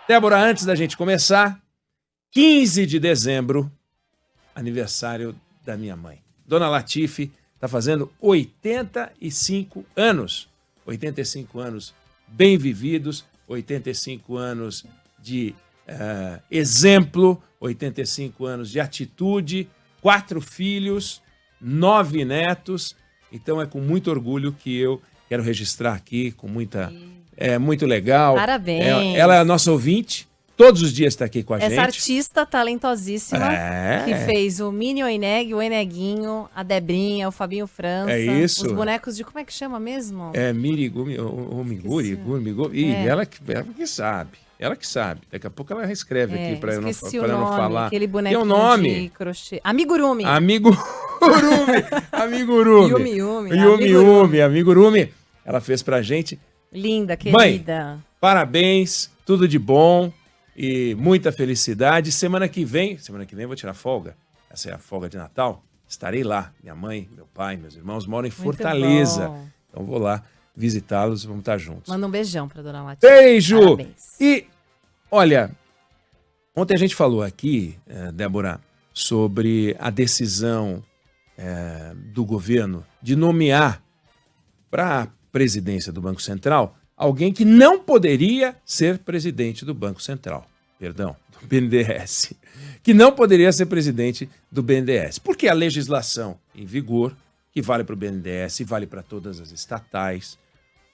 Débora, antes da gente começar, 15 de dezembro, aniversário da minha mãe. Dona Latife está fazendo 85 anos. 85 anos bem vividos, 85 anos de exemplo, 85 anos de atitude, 4 filhos, 9 netos. Então é com muito orgulho que eu quero registrar aqui, com muita... É muito legal. Parabéns. Ela é a nossa ouvinte. Todos os dias está aqui com a gente. Essa artista talentosíssima que fez o Mini Oeneg, o Eneguinho, a Debrinha, o Fabinho França. É isso. Os bonecos de... Como é que chama mesmo? É Mirigumi, Omiguri, Gurmiguri. Ela que sabe. Ela que sabe. Daqui a pouco ela reescreve aqui para eu não falar. Aquele bonequinho tem um nome. de crochê. Amigurumi. Amigurumi. Yumi. Amigurumi. Ela fez pra gente. Linda, querida. Mãe, parabéns, tudo de bom e muita felicidade. Semana que vem eu vou tirar folga. Essa é a folga de Natal. Estarei lá. Minha mãe, meu pai, meus irmãos moram em Fortaleza. Bom. Então vou lá visitá-los e vamos estar juntos. Manda um beijão pra Dona Latife. Beijo! Parabéns. E, olha, ontem a gente falou aqui, Débora, sobre a decisão do governo de nomear para a presidência do Banco Central alguém que não poderia ser presidente do Banco Central. Perdão, do BNDES. Que não poderia ser presidente do BNDES. Porque a legislação em vigor, que vale para o BNDES e vale para todas as estatais,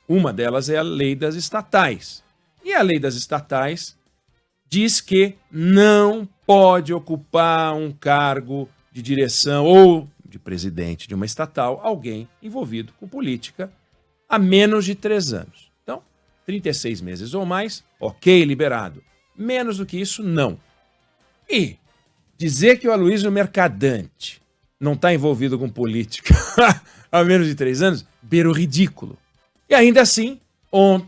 uma delas é a lei das estatais. E a lei das estatais diz que não pode ocupar um cargo de direção ou de presidente de uma estatal alguém envolvido com política há menos de 3 anos. Então, 36 meses ou mais, ok, liberado. Menos do que isso, não. E dizer que o Aloysio Mercadante não está envolvido com política há menos de 3 anos, beira o ridículo. E ainda assim,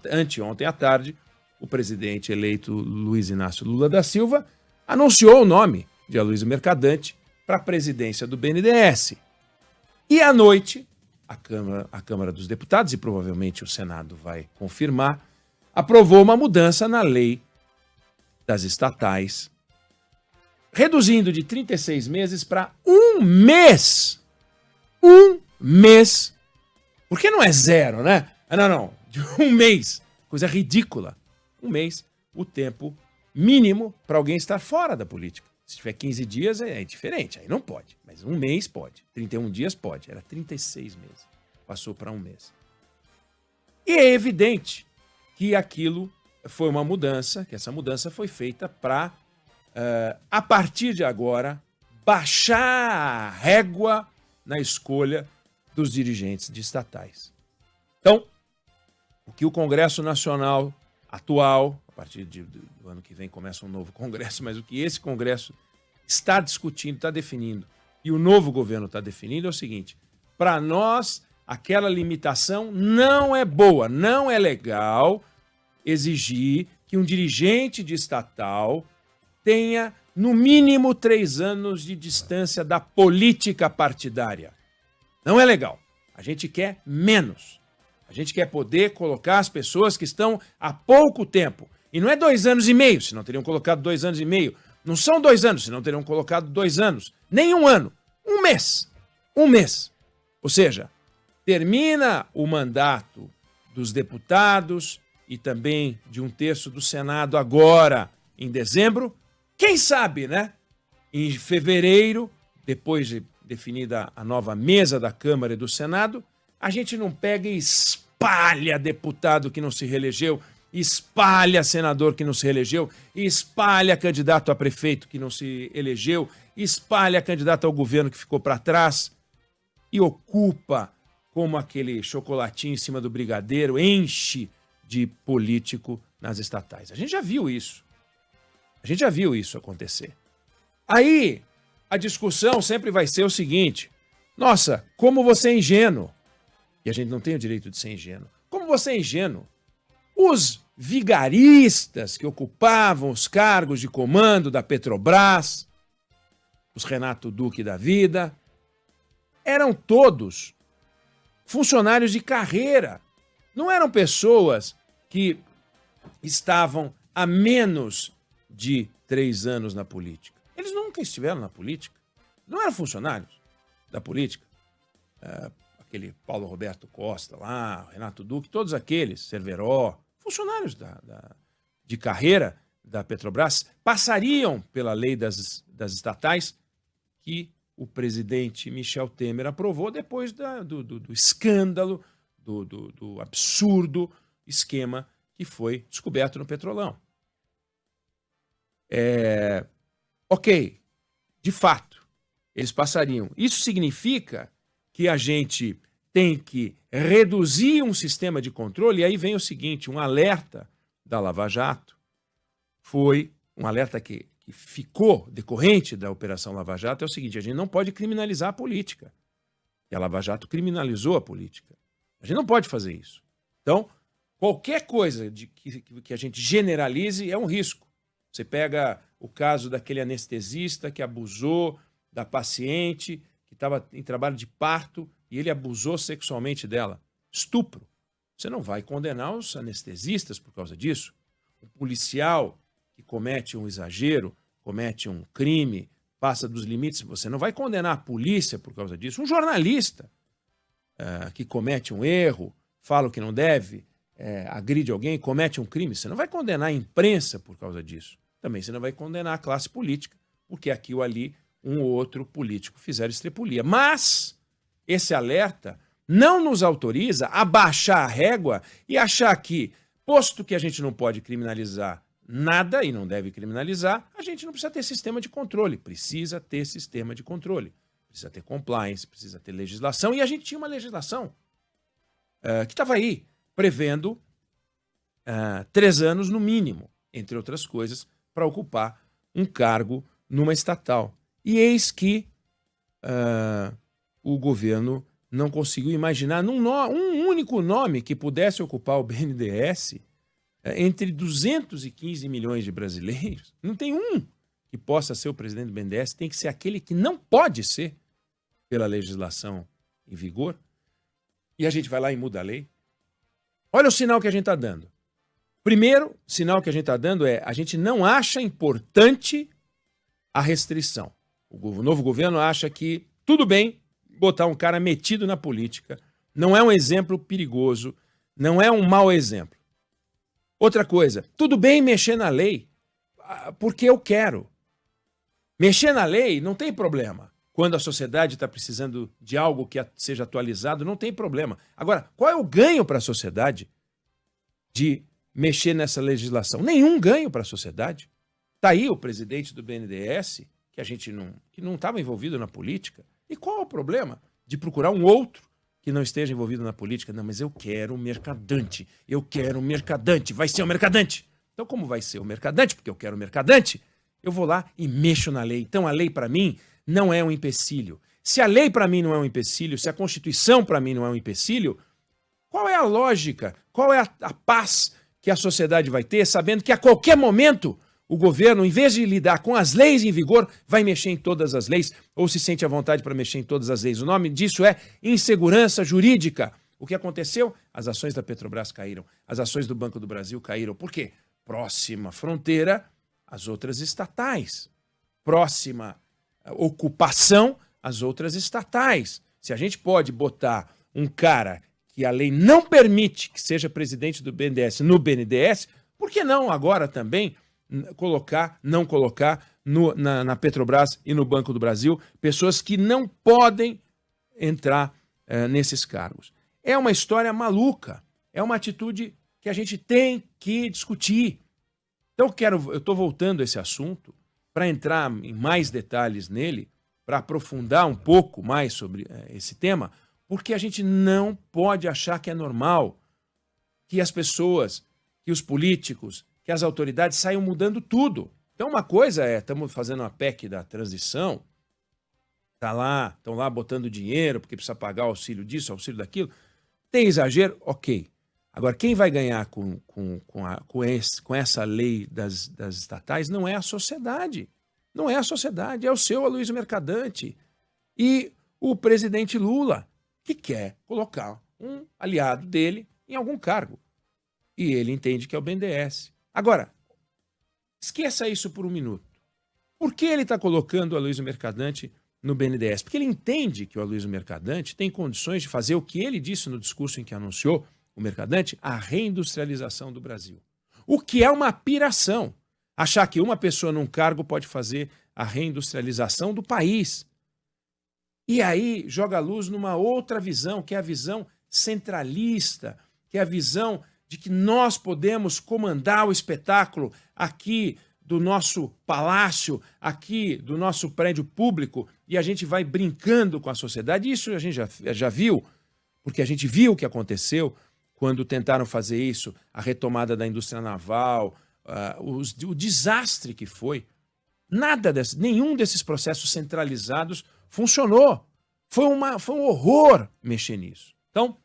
anteontem à tarde, o presidente eleito Luiz Inácio Lula da Silva anunciou o nome de Aloysio Mercadante para a presidência do BNDES. E à noite, a Câmara dos Deputados, e provavelmente o Senado vai confirmar, aprovou uma mudança na lei das estatais, reduzindo de 36 meses para 1 mês. 1 mês. Porque não é 0, né? Não. De 1 mês. Coisa ridícula. 1 mês, o tempo mínimo para alguém estar fora da política. Se tiver 15 dias é diferente, aí não pode. Mas 1 mês pode. 31 dias pode. Era 36 meses. Passou para 1 mês. E é evidente que aquilo foi uma mudança, que essa mudança foi feita para, a partir de agora, baixar a régua na escolha dos dirigentes de estatais. Então, o que o Congresso Nacional atual, a partir do ano que vem começa um novo Congresso, mas o que esse Congresso está discutindo, está definindo, e o novo governo está definindo é o seguinte: para nós, aquela limitação não é boa, não é legal exigir que um dirigente de estatal tenha, no mínimo, 3 anos de distância da política partidária. Não é legal. A gente quer menos. A gente quer poder colocar as pessoas que estão há pouco tempo. E não é 2 anos e meio, senão teriam colocado 2 anos e meio. Não são 2 anos, senão teriam colocado 2 anos. Nem 1 ano. 1 mês. 1 mês. Ou seja, termina o mandato dos deputados e também de 1/3 do Senado agora, em dezembro. Quem sabe, né? Em fevereiro, depois de definida a nova mesa da Câmara e do Senado, a gente não pega e espalha deputado que não se reelegeu, espalha senador que não se reelegeu, espalha candidato a prefeito que não se elegeu, espalha candidato ao governo que ficou para trás e ocupa como aquele chocolatinho em cima do brigadeiro, enche de político nas estatais. A gente já viu isso. A gente já viu isso acontecer. Aí, a discussão sempre vai ser o seguinte: nossa, como você é ingênuo. E a gente não tem o direito de ser ingênuo. Como você é ingênuo? Os vigaristas que ocupavam os cargos de comando da Petrobras, os Renato Duque da vida, eram todos funcionários de carreira. Não eram pessoas que estavam há menos de 3 anos na política. Eles nunca estiveram na política. Não eram funcionários da política. Aquele Paulo Roberto Costa lá, Renato Duque, todos aqueles, Cerveró, funcionários de carreira da Petrobras, passariam pela lei das estatais que o presidente Michel Temer aprovou depois do escândalo, do absurdo esquema que foi descoberto no Petrolão. Ok, de fato, eles passariam. Isso significa que a gente tem que reduzir um sistema de controle, e aí vem o seguinte, um alerta da Lava Jato, foi um alerta que ficou decorrente da Operação Lava Jato, é o seguinte, a gente não pode criminalizar a política. E a Lava Jato criminalizou a política. A gente não pode fazer isso. Então, qualquer coisa que a gente generalize é um risco. Você pega o caso daquele anestesista que abusou da paciente, que estava em trabalho de parto, e ele abusou sexualmente dela. Estupro. Você não vai condenar os anestesistas por causa disso. O policial que comete um exagero, comete um crime, passa dos limites, você não vai condenar a polícia por causa disso. Um jornalista que comete um erro, fala o que não deve, agride alguém, comete um crime, você não vai condenar a imprensa por causa disso. Também você não vai condenar a classe política, porque aqui ou ali um ou outro político fizeram estrepulia. Mas esse alerta não nos autoriza a baixar a régua e achar que, posto que a gente não pode criminalizar nada e não deve criminalizar, a gente não precisa ter sistema de controle. Precisa ter sistema de controle. Precisa ter compliance, precisa ter legislação. E a gente tinha uma legislação que estava aí, prevendo 3 anos no mínimo, entre outras coisas, para ocupar um cargo numa estatal. E eis que o governo não conseguiu imaginar um único nome que pudesse ocupar o BNDES entre 215 milhões de brasileiros. Não tem um que possa ser o presidente do BNDES, tem que ser aquele que não pode ser pela legislação em vigor. E a gente vai lá e muda a lei. Olha o sinal que a gente está dando. Primeiro sinal que a gente está dando a gente não acha importante a restrição. O novo governo acha que tudo bem botar um cara metido na política, não é um exemplo perigoso, não é um mau exemplo. Outra coisa, tudo bem mexer na lei, porque eu quero. Mexer na lei não tem problema. Quando a sociedade está precisando de algo que seja atualizado, não tem problema. Agora, qual é o ganho para a sociedade de mexer nessa legislação? Nenhum ganho para a sociedade. Está aí o presidente do BNDES, que não estava envolvido na política. E qual é o problema de procurar um outro que não esteja envolvido na política? Não, mas eu quero um mercadante. Eu quero um mercadante. Vai ser um mercadante. Então, como vai ser um mercadante? Porque eu quero um mercadante. Eu vou lá e mexo na lei. Então, a lei, para mim, não é um empecilho. Se a lei, para mim, não é um empecilho, se a Constituição, para mim, não é um empecilho, qual é a lógica? Qual é a paz que a sociedade vai ter, sabendo que a qualquer momento o governo, em vez de lidar com as leis em vigor, vai mexer em todas as leis, ou se sente à vontade para mexer em todas as leis. O nome disso é insegurança jurídica. O que aconteceu? As ações da Petrobras caíram, as ações do Banco do Brasil caíram. Por quê? Próxima fronteira, as outras estatais. Próxima ocupação, as outras estatais. Se a gente pode botar um cara que a lei não permite que seja presidente do BNDES no BNDES, por que não agora também não colocar na Petrobras e no Banco do Brasil pessoas que não podem entrar nesses cargos? É uma história maluca, é uma atitude que a gente tem que discutir. Então eu estou voltando a esse assunto para entrar em mais detalhes nele, para aprofundar um pouco mais sobre esse tema, porque a gente não pode achar que é normal que as pessoas, que os políticos, que as autoridades saiam mudando tudo. Então, uma coisa estamos fazendo uma PEC da transição, estão lá botando dinheiro porque precisa pagar o auxílio disso, auxílio daquilo. Tem exagero? Ok. Agora, quem vai ganhar com essa lei das estatais não é a sociedade. Não é a sociedade, é o seu Aloysio Mercadante e o presidente Lula, que quer colocar um aliado dele em algum cargo. E ele entende que é o BNDES. Agora, esqueça isso por um minuto. Por que ele está colocando o Aloysio Mercadante no BNDES? Porque ele entende que o Aloysio Mercadante tem condições de fazer o que ele disse no discurso em que anunciou o Mercadante, a reindustrialização do Brasil. O que é uma piração. Achar que uma pessoa num cargo pode fazer a reindustrialização do país. E aí joga luz numa outra visão, que é a visão centralista, que é a visão de que nós podemos comandar o espetáculo aqui do nosso palácio, aqui do nosso prédio público, e a gente vai brincando com a sociedade. Isso a gente já viu, porque a gente viu o que aconteceu quando tentaram fazer isso, a retomada da indústria naval, o desastre que foi. Nenhum desses processos centralizados funcionou. Foi um horror mexer nisso. Então,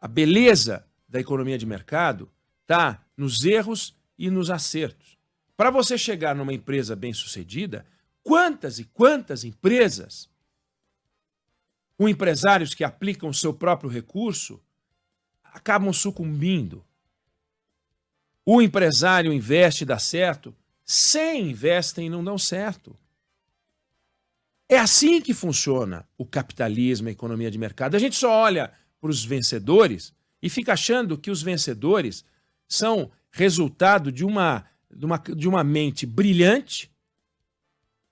a beleza da economia de mercado está nos erros e nos acertos. Para você chegar numa empresa bem-sucedida, quantas e quantas empresas, com empresários que aplicam o seu próprio recurso, acabam sucumbindo. O empresário investe e dá certo, 100 investem e não dão certo. É assim que funciona o capitalismo, a economia de mercado. A gente só olha para os vencedores e fica achando que os vencedores são resultado de uma mente brilhante,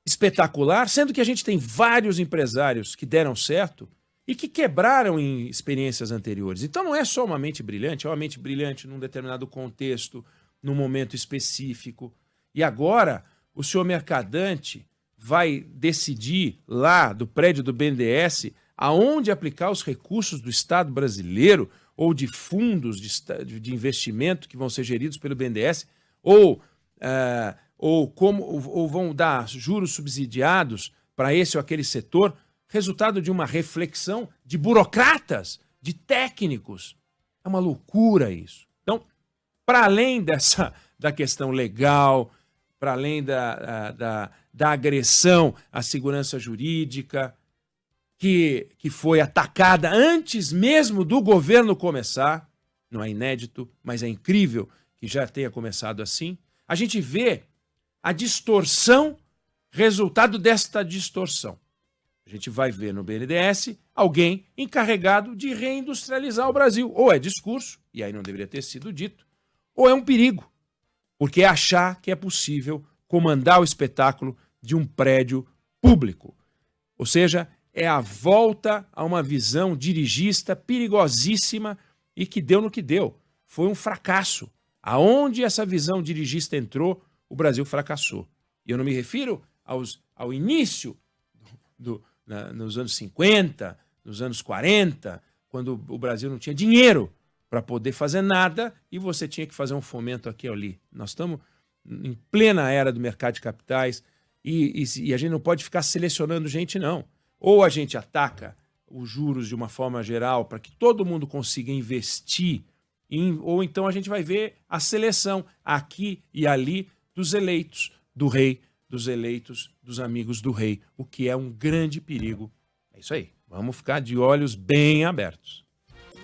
espetacular, sendo que a gente tem vários empresários que deram certo e que quebraram em experiências anteriores. Então não é só uma mente brilhante, é uma mente brilhante num determinado contexto, num momento específico. E agora o senhor Mercadante vai decidir lá do prédio do BNDES aonde aplicar os recursos do Estado brasileiro ou de fundos de investimento que vão ser geridos pelo BNDES, ou vão dar juros subsidiados para esse ou aquele setor, resultado de uma reflexão de burocratas, de técnicos. É uma loucura isso. Então, para além da questão legal, para além da agressão à segurança jurídica, que foi atacada antes mesmo do governo começar, não é inédito, mas é incrível que já tenha começado assim, a gente vê a distorção, resultado desta distorção. A gente vai ver no BNDES alguém encarregado de reindustrializar o Brasil. Ou é discurso, e aí não deveria ter sido dito, ou é um perigo, porque é achar que é possível comandar o espetáculo de um prédio público. Ou seja, é a volta a uma visão dirigista perigosíssima e que deu no que deu. Foi um fracasso. Aonde essa visão dirigista entrou, o Brasil fracassou. E eu não me refiro ao início nos anos 50, nos anos 40, quando o Brasil não tinha dinheiro para poder fazer nada e você tinha que fazer um fomento aqui ou ali. Nós estamos em plena era do mercado de capitais e a gente não pode ficar selecionando gente, não. Ou a gente ataca os juros de uma forma geral para que todo mundo consiga investir, ou então a gente vai ver a seleção aqui e ali dos eleitos do rei, dos eleitos dos amigos do rei, o que é um grande perigo. É isso aí. Vamos ficar de olhos bem abertos.